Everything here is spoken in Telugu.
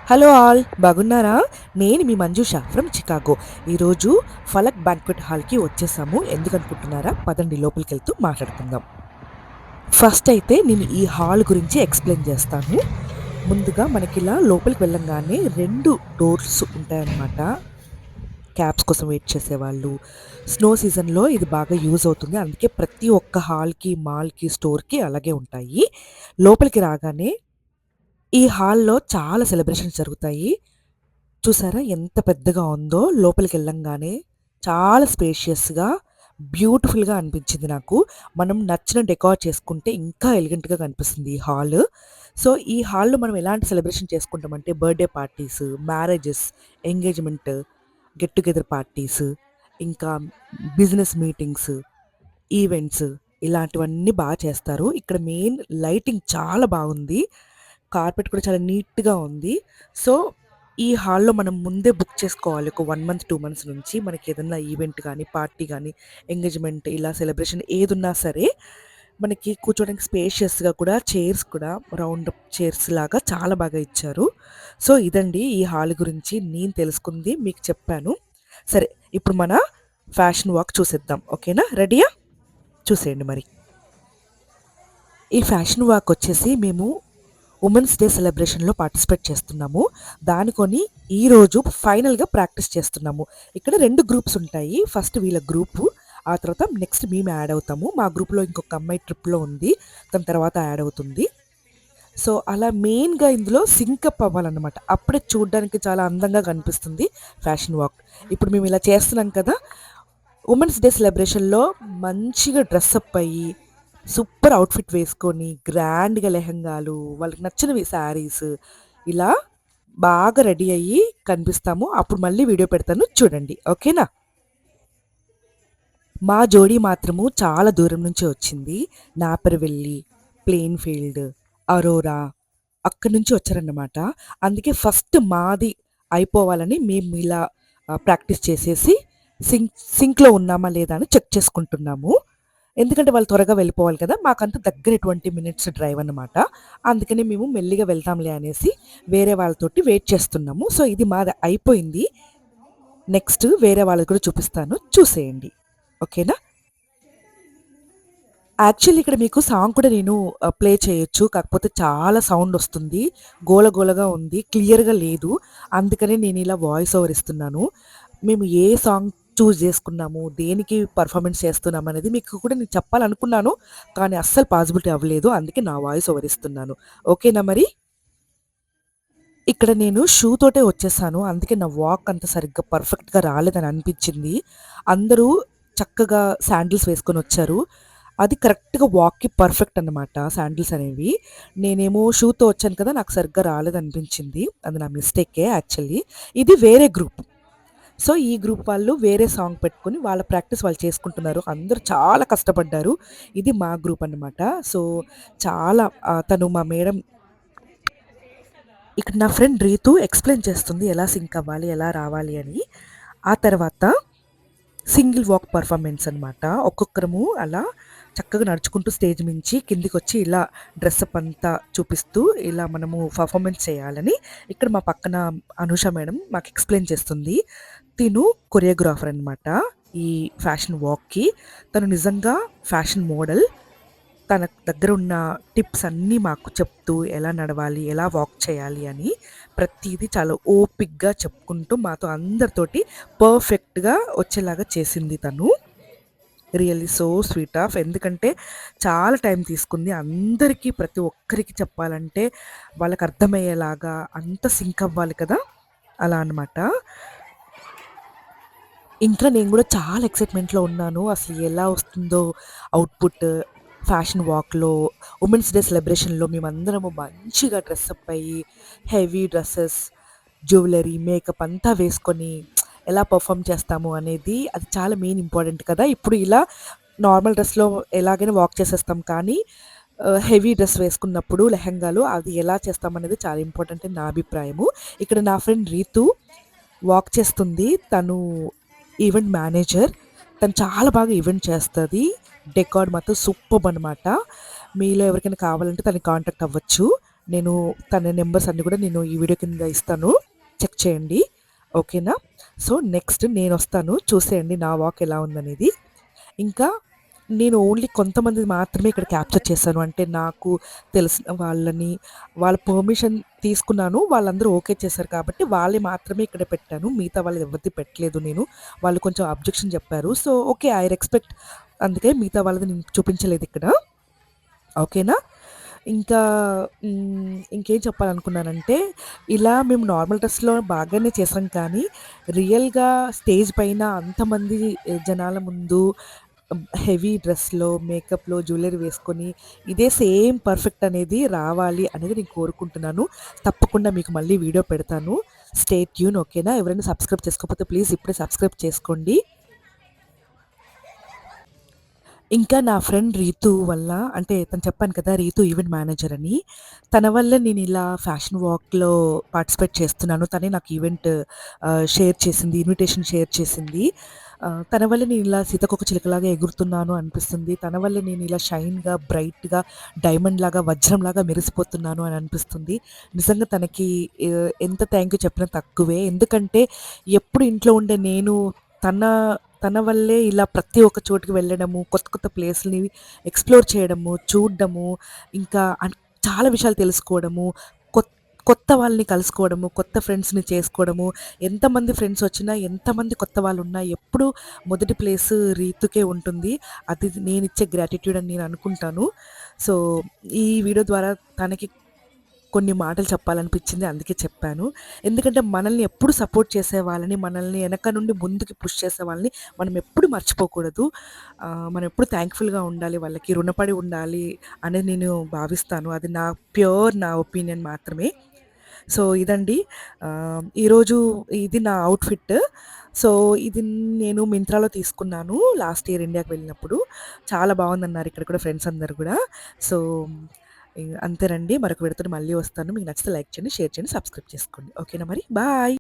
హలో ఆల్ బాగున్నారా? నేను మీ మంజుష ఫ్రమ్ చికాగో. ఈరోజు ఫలక్ బ్యాంక్వెట్ హాల్కి వచ్చేసాము. ఎందుకనుకుంటున్నారా? పదండి లోపలికి వెళ్తూ మాట్లాడుకుందాం. ఫస్ట్ అయితే నేను ఈ హాల్ గురించి ఎక్స్ప్లెయిన్ చేస్తాను. ముందుగా మనకి ఇలా లోపలికి వెళ్ళంగానే రెండు డోర్స్ ఉంటాయన్నమాట. క్యాబ్స్ కోసం వెయిట్ చేసేవాళ్ళు. స్నో సీజన్లో ఇది బాగా యూజ్ అవుతుంది. అందుకే ప్రతి ఒక్క హాల్కి, మాల్కి, స్టోర్కి అలాగే ఉంటాయి. లోపలికి రాగానే ఈ హాల్‌లో చాలా సెలబ్రేషన్స్ జరుగుతాయి. చూసారా ఎంత పెద్దగా ఉందో? లోపలికెళ్ళంగానే చాలా స్పేషియస్‌గా, బ్యూటిఫుల్‌గా అనిపించింది నాకు. మనం నచ్చిన డెకార్ చేసుకుంటే ఇంకా ఎలిగెంట్‌గా కనిపిస్తుంది ఈ హాలు. సో, ఈ హాల్‌లో మనం ఎలాంటి సెలబ్రేషన్ చేసుకుంటామంటే birthday parties, marriages, engagement, get together parties, ఇంకా బిజినెస్ మీటింగ్స్, ఈవెంట్స్ ఇలాంటివన్నీ చేస్తారు. ఇక్కడ మెయిన్ లైటింగ్ చాలా బాగుంది. కార్పెట్ కూడా చాలా నీట్‌గా ఉంది. సో, ఈ హాల్‌లో మనం ముందే బుక్ చేసుకోవాలి. ఒక 1 మంత్, 2 మంత్స్ నుంచి మనకేదన్నా ఈవెంట్ గానీ, పార్టీ గానీ, ఎంగేజ్‌మెంట్ ఇలా సెలబ్రేషన్ ఏదున్నా సరే, మనకి కూర్చోవడానికి స్పేషియస్‌గా కూడా చైర్స్ కూడా రౌండ్ అప్ చైర్స్ లాగా చాలా బాగా ఇచ్చారు. సో, ఇదండి ఈ హాల్ గురించి నేను తెలుసుకుంది మీకు చెప్పాను. సరే, ఇప్పుడు మన ఫ్యాషన్ వాక్ చూసేద్దాం. ఓకేనా? రెడీయా? చూసేయండి మరి. ఈ ఫ్యాషన్ వాక్ వచ్చేసి మేము ఉమెన్స్ డే సెలబ్రేషన్‌లో పార్టిసిపేట్ చేస్తున్నాము. దానికొని ఈరోజు ఫైనల్‌గా ప్రాక్టీస్ చేస్తున్నాము. ఇక్కడ 2 గ్రూప్స్ ఉంటాయి. ఫస్ట్ వీళ్ళ గ్రూపు. ఆ తర్వాత నెక్స్ట్ మేము యాడ్ అవుతాము. మా గ్రూప్‌లో ఇంకొక అమ్మాయి ట్రిప్‌లో ఉంది. తను తర్వాత యాడ్ అవుతుంది. సో, అలా మెయిన్‌గా ఇందులో సింకప్ అవ్వాలన్నమాట. అప్పుడే చూడ్డానికి చాలా అందంగా కనిపిస్తుంది ఫ్యాషన్ వాక్. ఇప్పుడు మేము ఇలా చేస్తున్నాం కదా! ఉమెన్స్ డే సెలబ్రేషన్‌లో మంచిగా డ్రెసప్ అయ్యి, సూపర్ అవుట్‌ఫిట్ వేసుకొని, గ్రాండ్‌గా లెహెంగాలు, వాళ్ళకి నచ్చినవి శారీస్ ఇలా బాగా రెడీ అయ్యి కనిపిస్తాము. అప్పుడు మళ్ళీ వీడియో పెడతాను చూడండి. ఓకేనా? మా జోడీ మాత్రము చాలా దూరం నుంచే వచ్చింది. నాపర్‌వెల్లి, ప్లెయిన్‌ఫీల్డ్, అరోరా అక్కడి నుంచి వచ్చారన్నమాట. అందుకే ఫస్ట్ మాది అయిపోవాలని మేము ఇలా ప్రాక్టీస్ చేసేసి సింక్‌లో ఉన్నామా లేదా అని చెక్ చేసుకుంటున్నాము. ఎందుకంటే వాళ్ళు త్వరగా వెళ్ళిపోవాలి కదా! మాకంతా దగ్గరే 20 మినిట్స్ డ్రైవ్ అన్నమాట. అందుకని మేము మెల్లిగా వెళ్తాంలే అనేసి వేరే వాళ్ళతోటి వెయిట్ చేస్తున్నాము. సో, ఇది మాది అయిపోయింది. నెక్స్ట్ వేరే వాళ్ళది కూడా చూపిస్తాను. చూసేయండి. ఓకేనా? యాక్చువల్లీ ఇక్కడ మీకు సాంగ్ కూడా నేను ప్లే చేయొచ్చు. కాకపోతే చాలా సౌండొస్తుంది. గోల గోలగా ఉంది. క్లియర్‌గా లేదు. అందుకనే నేనిలా వాయిస్ ఓవర్ ఇస్తున్నాను. మేము ఏ సాంగ్ చూజ్ జేసుకున్నాము, దేనికి పెర్ఫార్మన్స్ చేస్తున్నామనేది మీకు కూడా నేను చెప్పాలనుకున్నాను. కానీ అస్సలు పాసిబిలిటీ అవ్వలేదు. అందుకే నా వాయిస్ ఓవర్ ఇస్తున్నాను. ఓకేనా మరి? ఇక్కడ నేను షూ తోటే వచ్చేసాను. అందుకే నా వాక్ అంత సరిగ్గా పర్ఫెక్ట్‌గా రాలేదని అనిపించింది. అందరూ చక్కగా శాండిల్స్ వేసుకొనొచ్చారు. అది కరెక్ట్‌గా వాక్‌కి పర్ఫెక్ట్ అన్నమాట శాండిల్స్ అనేవి. నేనేమో షూతో వచ్చాను కదా! నాకు సరిగ్గా రాలేదనిపించింది. అది నా మిస్టేకే యాక్చువల్లీ. ఇది వేరే గ్రూప్. సో, ఈ గ్రూప్ వాళ్ళు వేరే సాంగ్ పెట్టుకొని వాళ్ళ ప్రాక్టీస్ వాళ్ళు చేసుకుంటున్నారు. అందరూ చాలా కష్టపడ్డారు. ఇది మా గ్రూప్ అన్నమాట. సో, చాలా తను మా మేడం ఇక్కడ నా ఫ్రెండ్ రీతు ఎక్స్‌ప్లెయిన్ చేస్తుంది. ఎలా సింక్ అవ్వాలి, ఎలా రావాలి అని. ఆ తర్వాత సింగిల్ వాక్ పర్ఫార్మెన్స్ అనమాట. ఒక్కొక్కరము అలా చక్కగా నడుచుకుంటూ స్టేజ్ మించి కిందికొచ్చి ఇలా డ్రెసప్ అంతా చూపిస్తూ ఇలా మనము పర్ఫార్మెన్స్ చేయాలని ఇక్కడ మా పక్కన అనూష మేడం మాకు ఎక్స్‌ప్లెయిన్ చేస్తుంది. తిను కొరియోగ్రాఫర్ అనమాట. ఈ ఫ్యాషన్ వాక్‌కి. తను నిజంగా ఫ్యాషన్ మోడల్. తన దగ్గర ఉన్న టిప్స్ అన్నీ మాకు చెప్తూ ఎలా నడవాలి, ఎలా వాక్ చేయాలి అని ప్రతీదీ చాలా ఓపికగా చెప్పుకుంటూ మాతో అందరితోటి పర్ఫెక్ట్‌గా వచ్చేలాగా చేసింది తను. Really so sweet of. ఎందుకంటే చాలా టైం తీసుకుంది. అందరికీ ప్రతి ఒక్కరికి చెప్పాలంటే వాళ్ళకి అర్థమయ్యేలాగా అంత సింక్ అవ్వాలి కదా! అలా అనమాట. ఇంకా నేను గూడా చాలా ఎక్సైట్‌మెంట్‌లో ఉన్నాను. అసలు ఎలా వస్తుందో ఔట్‌పుట్ ఫ్యాషన్ వాక్‌లో, ఉమెన్స్ డే సెలబ్రేషన్‌లో మేమందరము మంచిగా డ్రెసప్ అయ్యి, హెవీ డ్రెసెస్, జ్యువెలరీ, మేకప్ అంతా వేసుకొని ఎలా పెర్ఫార్మ్ చేస్తాము అనేది అది చాలా మెయిన్ ఇంపార్టెంట్ కదా! ఇప్పుడు ఇలా నార్మల్ డ్రెస్‌లో ఎలాగైనా వాక్ చేసేస్తాం కానీ హెవీ డ్రెస్ వేసుకున్నప్పుడు లెహెంగాలో అది ఎలా చేస్తామనేది చాలా ఇంపార్టెంట్ అని నా అభిప్రాయము. ఇక్కడ నా ఫ్రెండ్ రీతు వాక్ చేస్తుంది. తను ఈవెంట్ మేనేజర్. తను చాలా బాగా ఈవెంట్ చేస్తది. డెకార్ మాత్రం సూపర్బ్ అనమాట. మీలో ఎవరికైనా కావాలంటే తనని కాంటాక్ట్ అవ్వచ్చు. నేను తన నెంబర్స్ అన్నీ కూడా నేను ఈ వీడియో కింద ఇస్తాను. చెక్ చేయండి. ఓకేనా? సో, నెక్స్ట్ నేనొస్తాను. చూసేయండి నా వాక్ ఎలా ఉందనేది. ఇంకా నేను ఓన్లీ కొంతమందిది మాత్రమే ఇక్కడ క్యాప్చర్ చేశాను. అంటే నాకు తెలిసిన వాళ్ళని, వాళ్ళ పర్మిషన్ తీసుకున్నాను. వాళ్ళందరూ ఓకే చేశారు కాబట్టి వాళ్ళయి మాత్రమే ఇక్కడ పెట్టాను. మిగతా వాళ్ళది ఎవరిది పెట్టలేదు నేను. వాళ్ళు కొంచెం అబ్జెక్షన్ చెప్పారు. So, okay. I respect. అందుకే మిగతా వాళ్ళది నేను చూపించలేదిక్కడ. ఓకేనా? ఇంకా ఇంకేం చెప్పాలనుకున్నానంటే, ఇలా మేము నార్మల్ డ్రెస్‌లో బాగానే చేసాం కానీ, రియల్‌గా స్టేజ్ పైన అంతమంది జనాల ముందు హెవీ డ్రెస్‌లో, మేకప్‌లో, జ్యువెల్లరీ వేసుకొని, ఇదే సేమ్ పర్ఫెక్ట్ అనేది రావాలి అనేది నేను కోరుకుంటున్నాను. తప్పకుండా మీకు మళ్ళీ వీడియో పెడతాను. Stay tune. ఓకేనా? ఎవరైనా సబ్స్క్రైబ్ చేసుకోకపోతే ప్లీజ్ ఇప్పుడే సబ్స్క్రైబ్ చేసుకోండి. ఇంకా నా ఫ్రెండ్ రీతు వల్ల, అంటే తను చెప్పాను కదా! రీతు ఈవెంట్ మేనేజర్ అని. తన వల్లే నేను ఇలా ఫ్యాషన్ వాక్‌లో పార్టిసిపేట్ చేస్తున్నాను. తనే నాకు ఈవెంట్ షేర్ చేసింది. ఇన్విటేషన్ షేర్ చేసింది. తన వల్లే నేను ఇలా సీతాకోకచిలుకలాగా ఎగురుతున్నాను అనిపిస్తుంది. తన వల్లే నేను ఇలా షైన్‌గా, బ్రైట్‌గా, డైమండ్‌లాగా, వజ్రంలాగా మెరిసిపోతున్నాను అని అనిపిస్తుంది. నిజంగా తనకి ఎంత థాంక్ యూ చెప్పినా తక్కువే. ఎందుకంటే ఎప్పుడు ఇంట్లో ఉండే నేను తన తన వల్లే ఇలా ప్రతి ఒక్క చోటుకి వెళ్ళడము, కొత్త కొత్త ప్లేస్‌ని ఎక్స్‌ప్లోర్ చేయడము, చూడడము, ఇంకా చాలా విషయాలు తెలుసుకోవడము, కొత్ కొత్త వాళ్ళని కలుసుకోవడము, కొత్త ఫ్రెండ్స్‌ని చేసుకోవడము, ఎంతమంది ఫ్రెండ్స్ వచ్చినా, ఎంతమంది కొత్త వాళ్ళున్నా ఎప్పుడూ మొదటి ప్లేసు రీతుకే ఉంటుంది. అది నేనిచ్చే గ్రాటిట్యూడ్ అని నేను అనుకుంటాను. సో, ఈ వీడియో ద్వారా తనకి కొన్ని మాటలు చెప్పాలనిపించింది. అందుకే చెప్పాను. ఎందుకంటే మనల్ని ఎప్పుడు సపోర్ట్ చేసే వాళ్ళని, మనల్ని ఎనక నుండి ముందుకి పుష్ చేసే వాళ్ళని మనం ఎప్పుడు మర్చిపోకూడదు. మనం ఎప్పుడు థాంక్‌ఫుల్‌గా ఉండాలి వాళ్ళకి, రుణపడి ఉండాలి అనేది నేను భావిస్తాను. అది నా ఒపీనియన్ మాత్రమే. సో, ఇదండి. ఈరోజు ఇది నా అవుట్‌ఫిట్. సో, ఇది నేను మింత్రాలో తీసుకున్నాను లాస్ట్ ఇయర్ ఇండియాకి వెళ్ళినప్పుడు. చాలా బావుందన్నారు ఇక్కడ కూడా ఫ్రెండ్స్ అందరూ గూడా. సో, అంతేనండి. మరొక విడతలో మళ్ళీ వస్తాను. మీకు నచ్చితే లైక్ చేయండి, షేర్ చేయండి, సబ్స్క్రైబ్ చేసుకోండి. ఓకేనా మరి? బాయ్.